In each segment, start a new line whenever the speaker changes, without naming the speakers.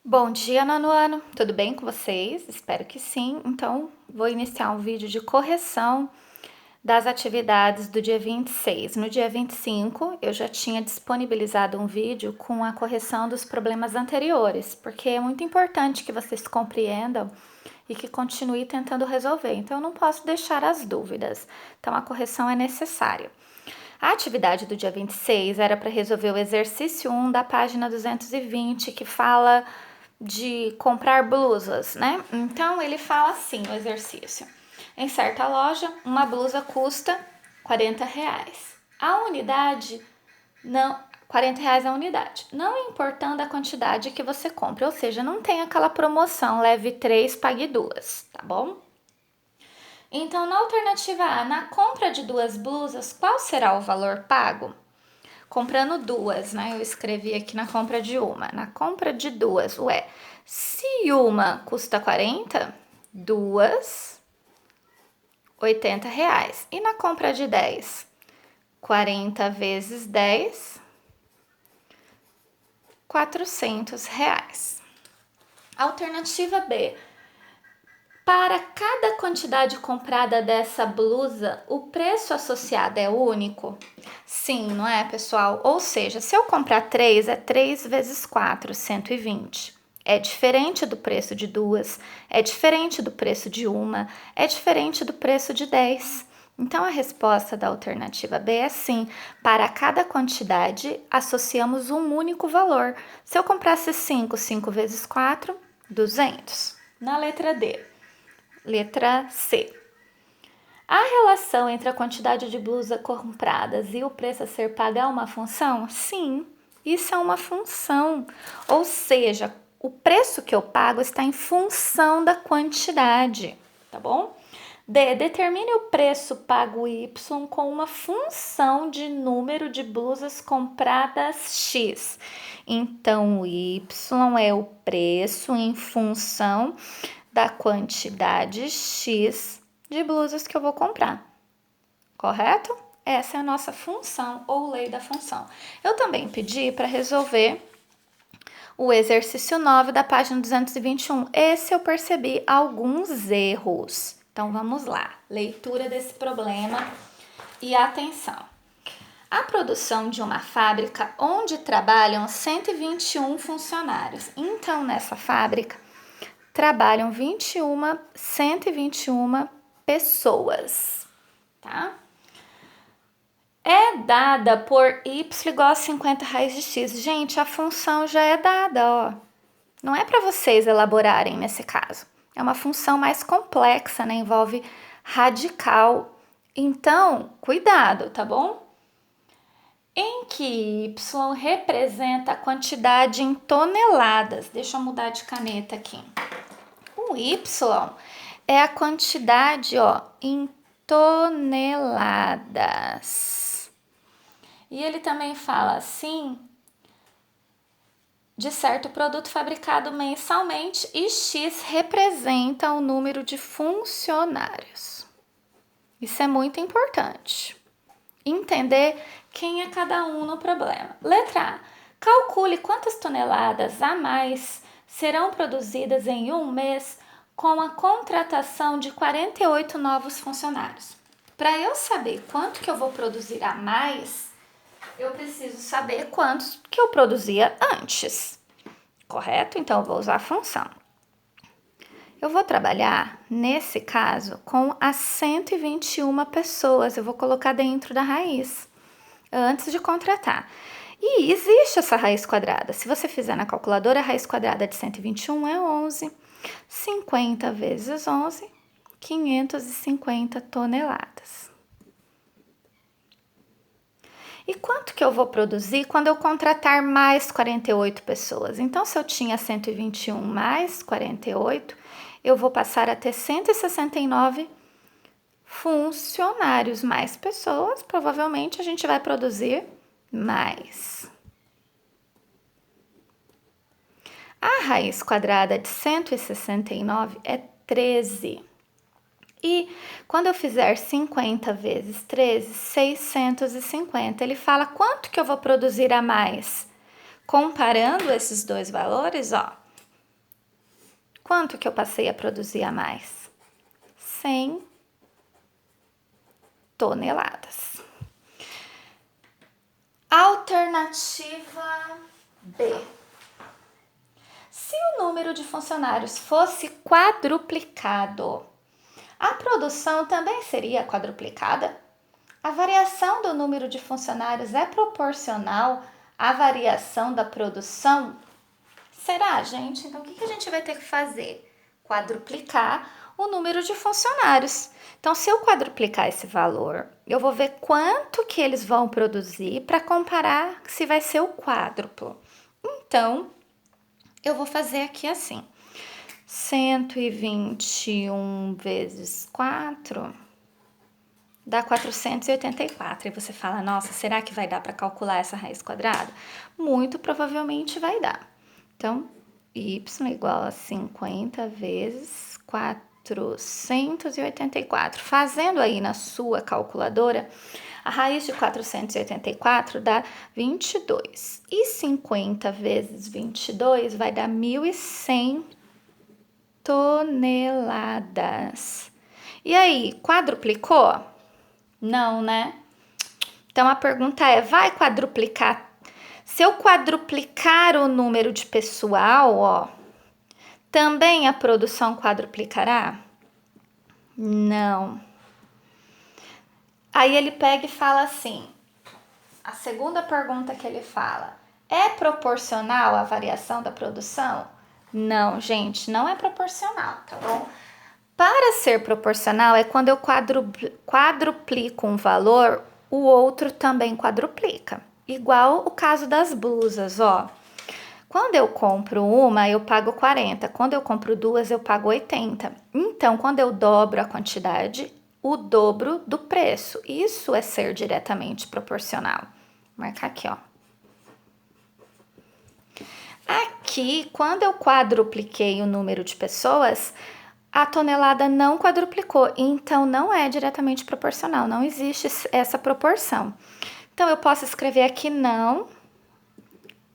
Bom dia, nono ano! Tudo bem com vocês? Espero que sim. Então, vou iniciar um vídeo de correção das atividades do dia 26. No dia 25, eu já tinha disponibilizado um vídeo com a correção dos problemas anteriores, porque é muito importante que vocês compreendam e que continue tentando resolver. Então, eu não posso deixar as dúvidas. Então, a correção é necessária. A atividade do dia 26 era para resolver o exercício 1 da página 220, que fala de comprar blusas, né? Então, ele fala assim, o exercício. Em certa loja, uma blusa custa R$ 40. A unidade, não, R$ 40 a unidade. Não importando a quantidade que você compra, ou seja, não tem aquela promoção, leve 3, pague 2, tá bom? Então, na alternativa A, na compra de 2 blusas, qual será o valor pago? Comprando 2, né? Eu escrevi aqui na compra de uma. Na compra de 2, se uma custa 40, 2, R$ 80. E na compra de 10, 40 vezes 10, R$ 400. Alternativa B. Para cada quantidade comprada dessa blusa, o preço associado é único? Sim, não é, pessoal? Ou seja, se eu comprar 3, é 3 vezes 4, 120. É diferente do preço de 2, é diferente do preço de uma, é diferente do preço de 10. Então, a resposta da alternativa B é sim. Para cada quantidade, associamos um único valor. Se eu comprasse 5, 5 vezes 4, 200. Na letra D. Letra C. A relação entre a quantidade de blusa compradas e o preço a ser pago é uma função? Sim, isso é uma função. Ou seja, o preço que eu pago está em função da quantidade, tá bom? D. Determine o preço pago Y com uma função de número de blusas compradas X. Então, o Y é o preço em função da quantidade X de blusas que eu vou comprar, correto? Essa é a nossa função ou lei da função. Eu também pedi para resolver o exercício 9 da página 221. Esse eu percebi alguns erros. Então vamos lá, leitura desse problema e atenção. A produção de uma fábrica onde trabalham 121 funcionários. Então, nessa fábrica, trabalham 121 pessoas, tá? É dada por y igual a 50 raiz de x. Gente, a função já é dada, ó. Não é para vocês elaborarem nesse caso. É uma função mais complexa, né? Envolve radical. Então, cuidado, tá bom? Em que y representa a quantidade em toneladas. Deixa eu mudar de caneta aqui. O y é a quantidade, ó, em toneladas. E ele também fala assim de certo produto fabricado mensalmente e X representa o número de funcionários. Isso é muito importante. Entender quem é cada um no problema. Letra A. Calcule quantas toneladas a mais serão produzidas em um mês com a contratação de 48 novos funcionários. Para eu saber quanto que eu vou produzir a mais, eu preciso saber quantos que eu produzia antes, correto? Então, eu vou usar a função. Eu vou trabalhar, nesse caso, com as 121 pessoas. Eu vou colocar dentro da raiz, antes de contratar. E existe essa raiz quadrada. Se você fizer na calculadora, a raiz quadrada de 121 é 11. 50 vezes 11, 550 toneladas. E quanto que eu vou produzir quando eu contratar mais 48 pessoas? Então, se eu tinha 121 mais 48, eu vou passar a ter 169 funcionários. Mais pessoas, provavelmente a gente vai produzir mais. A raiz quadrada de 169 é 13. E quando eu fizer 50 vezes 13, 650. Ele fala quanto que eu vou produzir a mais. Comparando esses dois valores, ó, Quanto que eu passei a produzir a mais? 100 toneladas. Alternativa B. Se o número de funcionários fosse quadruplicado, a produção também seria quadruplicada? A variação do número de funcionários é proporcional à variação da produção? Será, gente? Então, o que a gente vai ter que fazer? Quadruplicar o número de funcionários. Então, se eu quadruplicar esse valor, eu vou ver quanto que eles vão produzir para comparar se vai ser o quádruplo. Então, eu vou fazer aqui assim. 121 vezes 4 dá 484. E você fala, nossa, será que vai dar para calcular essa raiz quadrada? Muito provavelmente vai dar. Então, y igual a 50 vezes 484. Fazendo aí na sua calculadora, a raiz de 484 dá 22. E 50 vezes 22 vai dar 1.100 toneladas. E aí, quadruplicou? Não, né? Então, a pergunta é, vai quadruplicar? Se eu quadruplicar o número de pessoal, ó, também a produção quadruplicará? Não. Aí ele pega e fala assim, a segunda pergunta que ele fala, é proporcional à variação da produção? Não, gente, não é proporcional, tá bom? Para ser proporcional é quando eu quadruplico um valor, o outro também quadruplica. Igual o caso das blusas, ó. Quando eu compro uma, eu pago 40. Quando eu compro duas, eu pago 80. Então, quando eu dobro a quantidade, o dobro do preço. Isso é ser diretamente proporcional. Vou marcar aqui, ó. Aqui, quando eu quadrupliquei o número de pessoas, a tonelada não quadruplicou, então não é diretamente proporcional, não existe essa proporção. Então, eu posso escrever aqui não,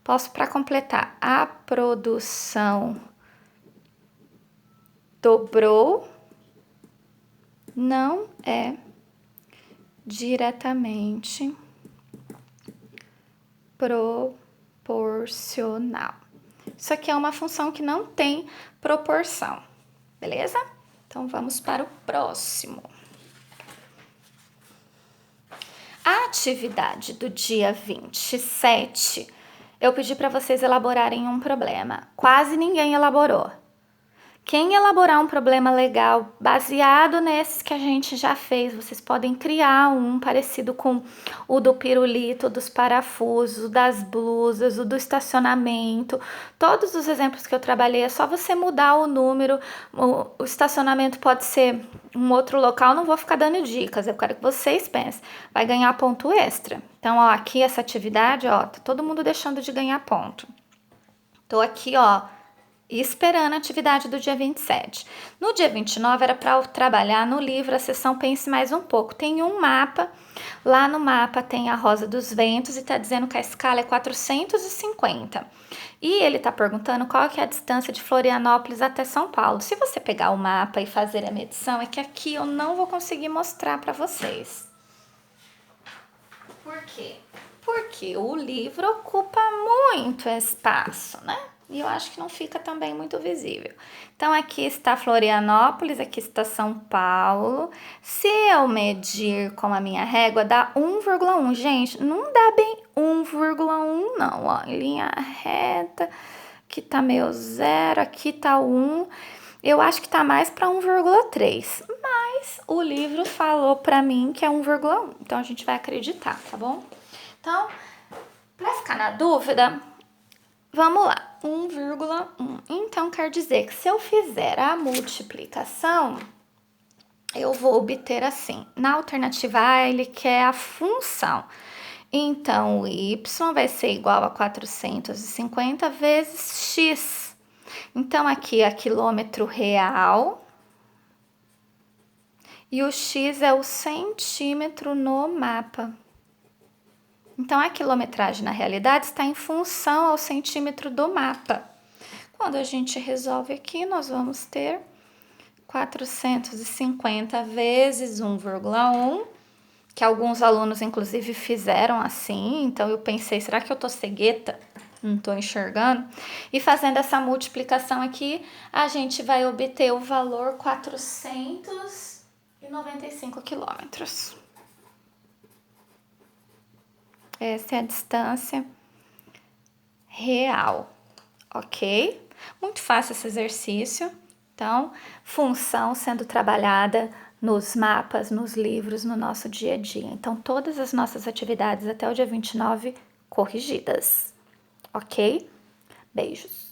posso para completar, a produção dobrou, não é diretamente proporcional. Isso aqui é uma função que não tem proporção, beleza? Então, vamos para o próximo. A atividade do dia 27, eu pedi para vocês elaborarem um problema. Quase ninguém elaborou. Quem elaborar um problema legal baseado nesses que a gente já fez, vocês podem criar um parecido com o do pirulito, dos parafusos, das blusas, o do estacionamento. Todos os exemplos que eu trabalhei, é só você mudar o número. O estacionamento pode ser um outro local, não vou ficar dando dicas, eu quero que vocês pensem. Vai ganhar ponto extra. Então, ó, aqui essa atividade, ó, tá todo mundo deixando de ganhar ponto. Tô aqui, ó, esperando a atividade do dia 27. No dia 29 era para trabalhar no livro a seção Pense Mais Um Pouco. Tem um mapa, lá no mapa tem a Rosa dos Ventos e tá dizendo que a escala é 450. E ele tá perguntando qual que é a distância de Florianópolis até São Paulo. Se você pegar o mapa e fazer a medição, é que aqui eu não vou conseguir mostrar para vocês. Por quê? Porque o livro ocupa muito espaço, né? E eu acho que não fica também muito visível. Então, aqui está Florianópolis, aqui está São Paulo. Se eu medir com a minha régua, dá 1,1. Gente, não dá bem 1,1 não, ó. Linha reta, aqui tá meio zero, aqui tá 1. Eu acho que tá mais para 1,3. Mas o livro falou para mim que é 1,1. Então, a gente vai acreditar, tá bom? Então, para ficar na dúvida, vamos lá, 1,1. Então, quer dizer que se eu fizer a multiplicação, eu vou obter assim. Na alternativa A, ele quer a função. Então, o y vai ser igual a 450 vezes x. Então, aqui é quilômetro real. E o x é o centímetro no mapa. Então, a quilometragem, na realidade, está em função ao centímetro do mapa. quando a gente resolve aqui, nós vamos ter 450 vezes 1,1, que alguns alunos, inclusive, fizeram assim. Então, eu pensei, será que eu tô cegueta? Não tô enxergando. E fazendo essa multiplicação aqui, a gente vai obter o valor 495 quilômetros. Essa é a distância real, ok? Muito fácil esse exercício. Então, função sendo trabalhada nos mapas, nos livros, no nosso dia a dia. Então, todas as nossas atividades até o dia 29 corrigidas, ok? Beijos!